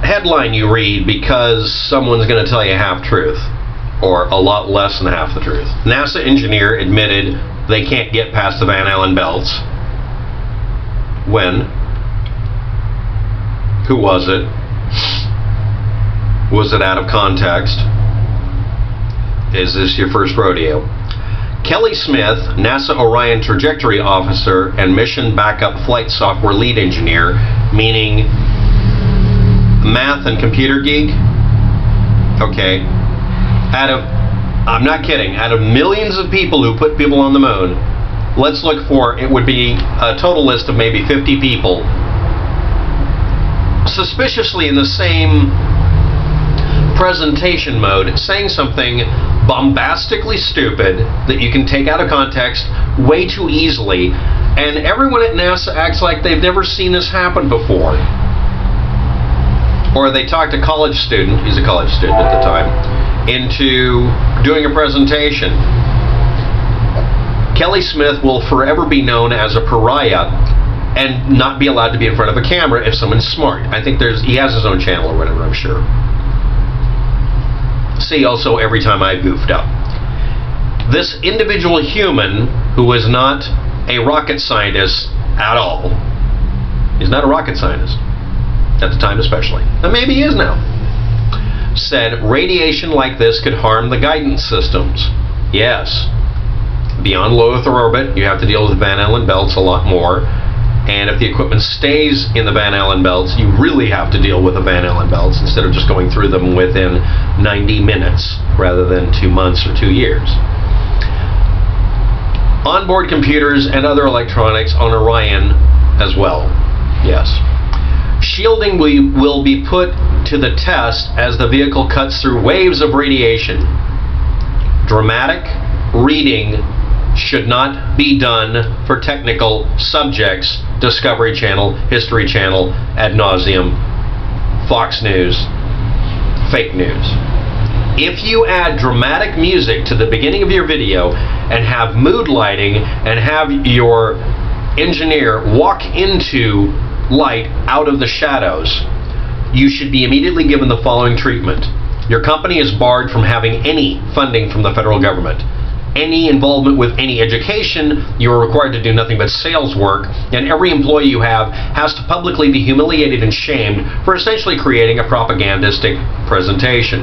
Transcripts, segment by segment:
headline you read because someone's going to tell you half-truth, or a lot less than half the truth. NASA engineer admitted they can't get past the Van Allen belts. When? Who was it? Was it out of context? Is this your first rodeo? Kelly Smith, NASA Orion trajectory officer and mission backup flight software lead engineer, meaning math and computer geek. Okay. I'm not kidding, out of millions of people who put people on the moon, let's look for, it would be a total list of maybe 50 people, suspiciously in the same presentation mode, saying something bombastically stupid that you can take out of context way too easily, and everyone at NASA acts like they've never seen this happen before. Or they talked a college student, he's a college student at the time, into doing a presentation. Kelly Smith will forever be known as a pariah and not be allowed to be in front of a camera if someone's smart. I think he has his own channel or whatever, I'm sure. See also Every Time I Goofed Up. This individual human, who is not a rocket scientist at all, he's not a rocket scientist, at the time especially, and maybe he is now, said radiation like this could harm the guidance systems. Yes. Beyond low Earth orbit, you have to deal with Van Allen belts a lot more. And if the equipment stays in the Van Allen belts, you really have to deal with the Van Allen belts instead of just going through them within 90 minutes rather than 2 months or 2 years. Onboard computers and other electronics on Orion as well. Yes. Shielding will be put to the test as the vehicle cuts through waves of radiation. Dramatic reading should not be done for technical subjects. Discovery Channel, History Channel, ad nauseum, Fox News, fake news. If you add dramatic music to the beginning of your video and have mood lighting and have your engineer walk into light out of the shadows, you should be immediately given the following treatment. Your company is barred from having any funding from the federal government. Any involvement with any education, you are required to do nothing but sales work, and every employee you have has to publicly be humiliated and shamed for essentially creating a propagandistic presentation.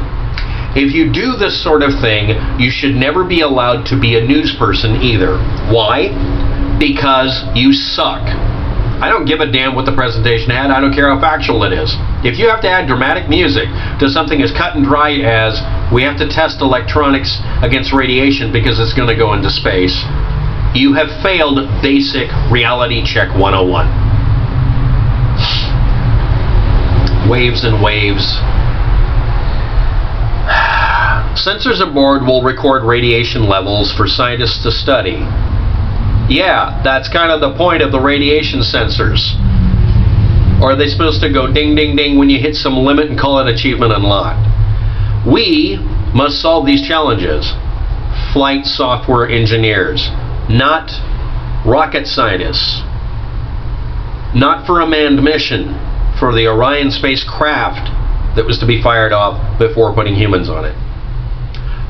If you do this sort of thing, you should never be allowed to be a news person either. Why? Because you suck. I don't give a damn what the presentation had. I don't care how factual it is. If you have to add dramatic music to something as cut and dry as we have to test electronics against radiation because it's going to go into space, you have failed basic reality check 101. Waves and waves. Sensors aboard will record radiation levels for scientists to study. Yeah, that's kind of the point of the radiation sensors. Or are they supposed to go ding, ding, ding when you hit some limit and call it achievement unlocked? We must solve these challenges. Flight software engineers, not rocket scientists. Not for a manned mission, for the Orion spacecraft that was to be fired off before putting humans on it.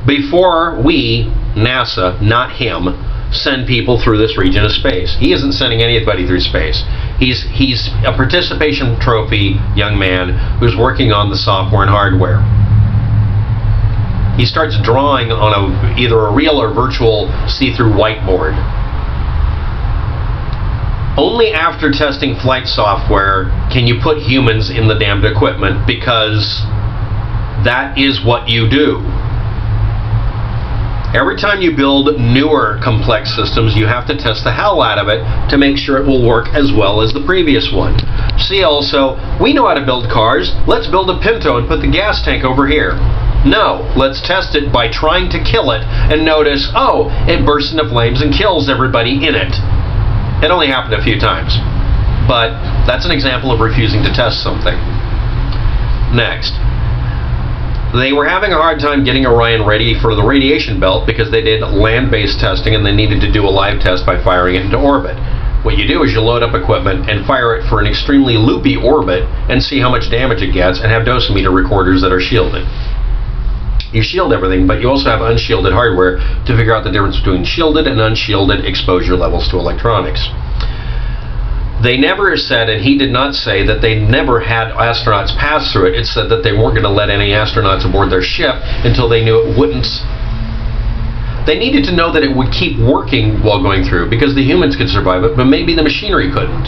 Before we, NASA, not him, send people through this region of space. He isn't sending anybody through space. He's a participation trophy young man who's working on the software and hardware. He starts drawing on either a real or virtual see-through whiteboard. Only after testing flight software can you put humans in the damned equipment, because that is what you do. Every time you build newer complex systems, you have to test the hell out of it to make sure it will work as well as the previous one. See also, we know how to build cars. Let's build a Pinto and put the gas tank over here. No, let's test it by trying to kill it and notice, oh, it bursts into flames and kills everybody in it. It only happened a few times, but that's an example of refusing to test something. Next. They were having a hard time getting Orion ready for the radiation belt because they did land-based testing and they needed to do a live test by firing it into orbit. What you do is you load up equipment and fire it for an extremely loopy orbit and see how much damage it gets, and have dosimeter recorders that are shielded. You shield everything, but you also have unshielded hardware to figure out the difference between shielded and unshielded exposure levels to electronics. They never said, and he did not say, that they never had astronauts pass through it. It said that they weren't going to let any astronauts aboard their ship until they knew it wouldn't. They needed to know that it would keep working while going through, because the humans could survive it, but maybe the machinery couldn't.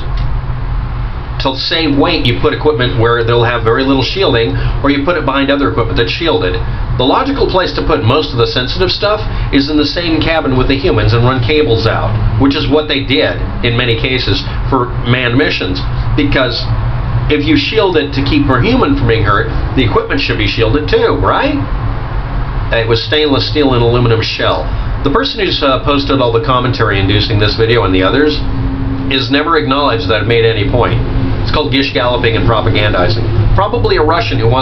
To save weight, you put equipment where they'll have very little shielding, or you put it behind other equipment that's shielded. The logical place to put most of the sensitive stuff is in the same cabin with the humans and run cables out, which is what they did in many cases for manned missions. Because if you shield it to keep a human from being hurt, the equipment should be shielded too, right? It was stainless steel and aluminum shell. The person who's posted all the commentary inducing this video and the others is never acknowledged that it made any point. It's called gish galloping and propagandizing. Probably a Russian who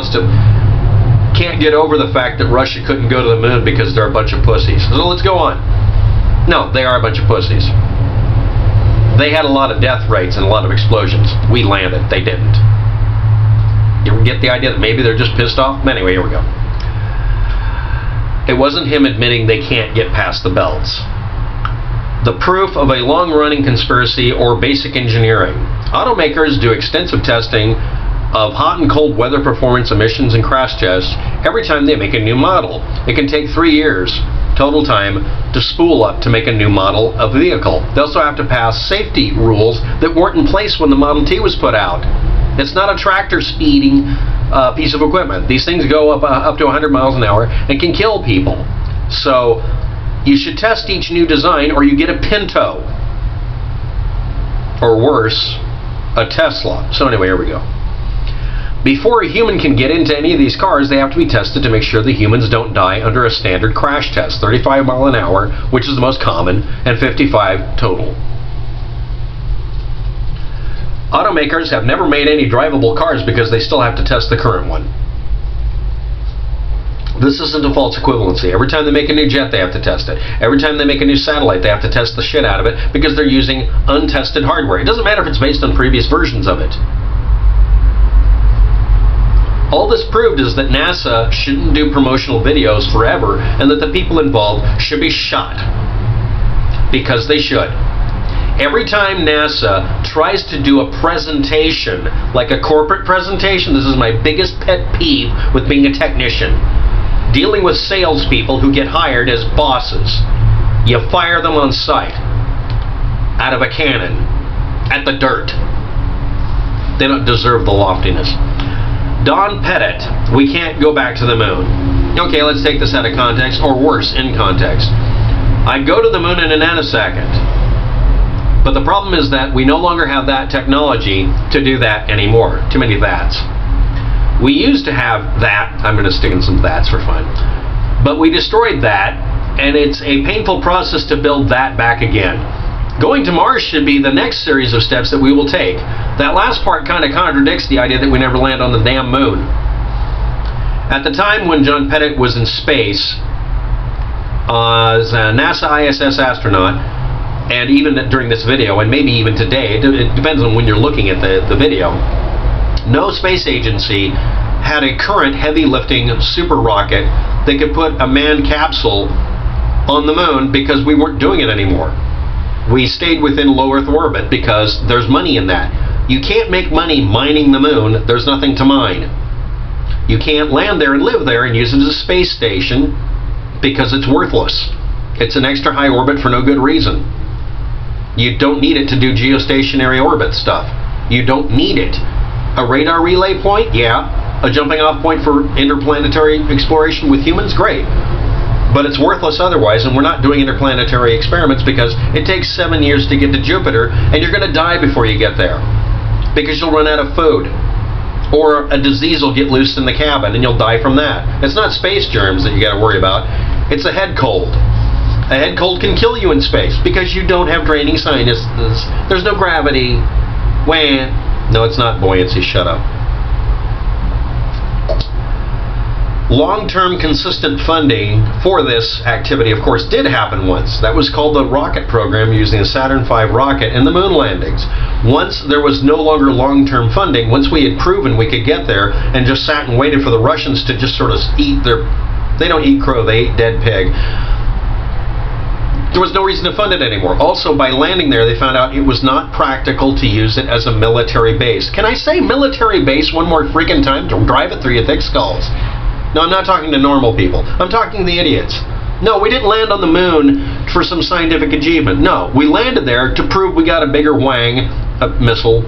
can't get over the fact that Russia couldn't go to the moon because they're a bunch of pussies. So let's go on. No, they are a bunch of pussies. They had a lot of death rates and a lot of explosions. We landed. They didn't. You ever get the idea that maybe they're just pissed off? Anyway, here we go. It wasn't him admitting they can't get past the belts. The proof of a long-running conspiracy or basic engineering. Automakers do extensive testing of hot and cold weather performance emissions and crash tests every time they make a new model. It can take 3 years total time to spool up to make a new model of vehicle. They also have to pass safety rules that weren't in place when the Model T was put out. It's not a tractor speeding piece of equipment. These things go up to 100 miles an hour and can kill people. So you should test each new design, or you get a Pinto. Or worse, a Tesla. So anyway, here we go. Before a human can get into any of these cars, they have to be tested to make sure the humans don't die under a standard crash test. 35 miles an hour, which is the most common, and 55 total. Automakers have never made any drivable cars because they still have to test the current one. This isn't a false equivalency. Every time they make a new jet, they have to test it. Every time they make a new satellite, they have to test the shit out of it because they're using untested hardware. It doesn't matter if it's based on previous versions of it. All this proved is that NASA shouldn't do promotional videos forever, and that the people involved should be shot. Because they should. Every time NASA tries to do a presentation, like a corporate presentation, this is my biggest pet peeve with being a technician. Dealing with salespeople who get hired as bosses. You fire them on sight. Out of a cannon. At the dirt. They don't deserve the loftiness. Don Pettit, we can't go back to the moon. Okay, let's take this out of context, or worse, in context. I'd go to the moon in a nanosecond. But the problem is that we no longer have that technology to do that anymore. Too many that's. We used to have that. I'm going to stick in some that's for fun. But we destroyed that, and it's a painful process to build that back again. Going to Mars should be the next series of steps that we will take. That last part kind of contradicts the idea that we never land on the damn moon. At the time when John Pettit was in space, as a NASA ISS astronaut, and even during this video, and maybe even today, it depends on when you're looking at the video, no space agency had a current heavy-lifting super rocket that could put a manned capsule on the moon because we weren't doing it anymore. We stayed within low Earth orbit because there's money in that. You can't make money mining the moon. There's nothing to mine. You can't land there and live there and use it as a space station because it's worthless. It's an extra high orbit for no good reason. You don't need it to do geostationary orbit stuff. You don't need it. A radar relay point? Yeah. A jumping off point for interplanetary exploration with humans? Great. But it's worthless otherwise, and we're not doing interplanetary experiments because it takes 7 years to get to Jupiter, and you're going to die before you get there because you'll run out of food, or a disease will get loose in the cabin and you'll die from that. It's not space germs that you got to worry about. It's a head cold. A head cold can kill you in space because you don't have draining sinuses. There's no gravity. Wah. No, it's not buoyancy. Shut up. Long-term consistent funding for this activity, of course, did happen once. That was called the rocket program using the Saturn V rocket and the moon landings. Once there was no longer long-term funding, once we had proven we could get there and just sat and waited for the Russians to just sort of eat their... They don't eat crow, they eat dead pig. There was no reason to fund it anymore. Also, by landing there, they found out it was not practical to use it as a military base. Can I say military base one more freaking time to drive it through your thick skulls? No, I'm not talking to normal people. I'm talking to the idiots. No, we didn't land on the moon for some scientific achievement. No, we landed there to prove we got a bigger Wang missile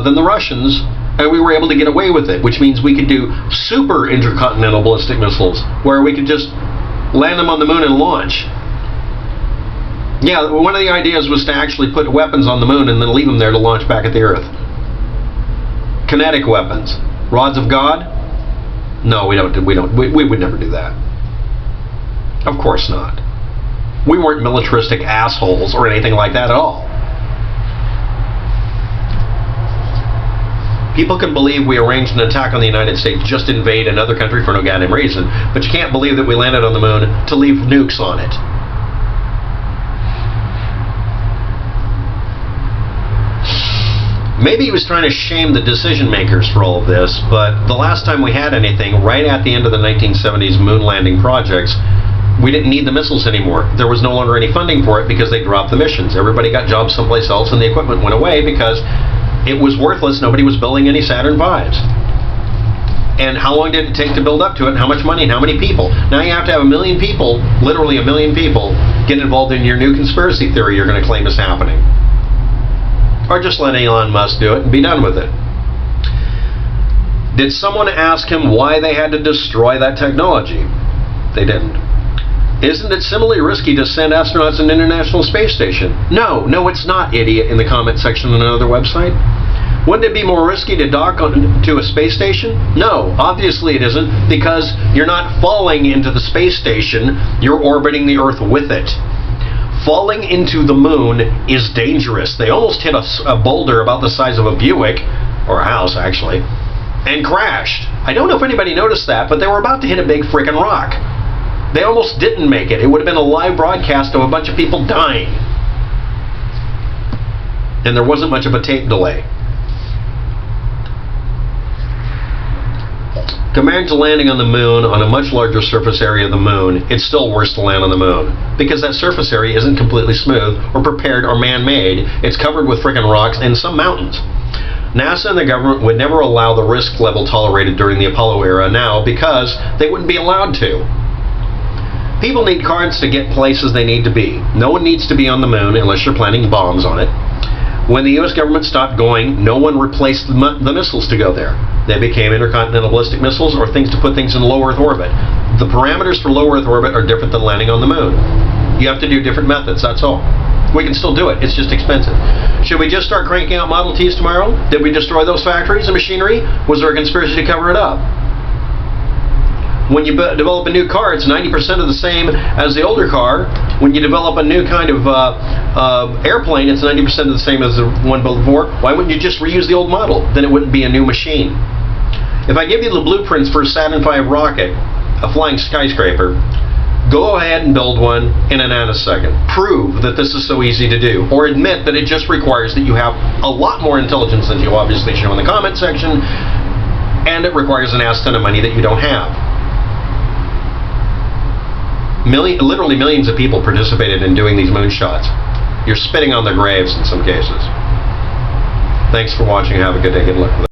than the Russians, and we were able to get away with it, which means we could do super intercontinental ballistic missiles, where we could just land them on the moon and launch. Yeah, one of the ideas was to actually put weapons on the moon and then leave them there to launch back at the Earth. Kinetic weapons. Rods of God? No, we would never do that. Of course not. We weren't militaristic assholes or anything like that at all. People can believe we arranged an attack on the United States just to invade another country for no goddamn reason, but you can't believe that we landed on the moon to leave nukes on it. Maybe he was trying to shame the decision makers for all of this, but the last time we had anything, right at the end of the 1970s moon landing projects, we didn't need the missiles anymore. There was no longer any funding for it because they dropped the missions. Everybody got jobs someplace else and the equipment went away because it was worthless. Nobody was building any Saturn V's. And how long did it take to build up to it, and how much money, and how many people? Now you have to have 1 million people, literally 1 million people, get involved in your new conspiracy theory you're going to claim is happening. Or just let Elon Musk do it and be done with it. Did someone ask him why they had to destroy that technology? They didn't. Isn't it similarly risky to send astronauts to an international space station? No, it's not, idiot, in the comment section on another website. Wouldn't it be more risky to dock to a space station? No, obviously it isn't, because you're not falling into the space station, you're orbiting the Earth with it. Falling into the moon is dangerous. They almost hit a boulder about the size of a Buick, or a house actually, and crashed. I don't know if anybody noticed that, but they were about to hit a big frickin' rock. They almost didn't make it. It would have been a live broadcast of a bunch of people dying. And there wasn't much of a tape delay. Compared to landing on the moon on a much larger surface area of the moon, it's still worse to land on the moon, because that surface area isn't completely smooth or prepared or man-made. It's covered with frickin' rocks and some mountains. NASA and the government would never allow the risk level tolerated during the Apollo era now because they wouldn't be allowed to. People need cards to get places they need to be. No one needs to be on the moon unless you're planting bombs on it. When the U.S. government stopped going, no one replaced the missiles to go there. They became intercontinental ballistic missiles or things to put things in low Earth orbit. The parameters for low Earth orbit are different than landing on the moon. You have to do different methods, that's all. We can still do it, it's just expensive. Should we just start cranking out Model Ts tomorrow? Did we destroy those factories and machinery? Was there a conspiracy to cover it up? When you develop a new car, it's 90% of the same as the older car. When you develop a new kind of airplane, it's 90% of the same as the one before. Why wouldn't you just reuse the old model? Then it wouldn't be a new machine. If I give you the blueprints for a Saturn V rocket, a flying skyscraper, go ahead and build one in a nanosecond. Prove that this is so easy to do. Or admit that it just requires that you have a lot more intelligence than you obviously show in the comment section, and it requires an ass ton of money that you don't have. Literally millions of people participated in doing these moonshots. You're spitting on their graves in some cases. Thanks for watching. Have a good day. Good luck with it.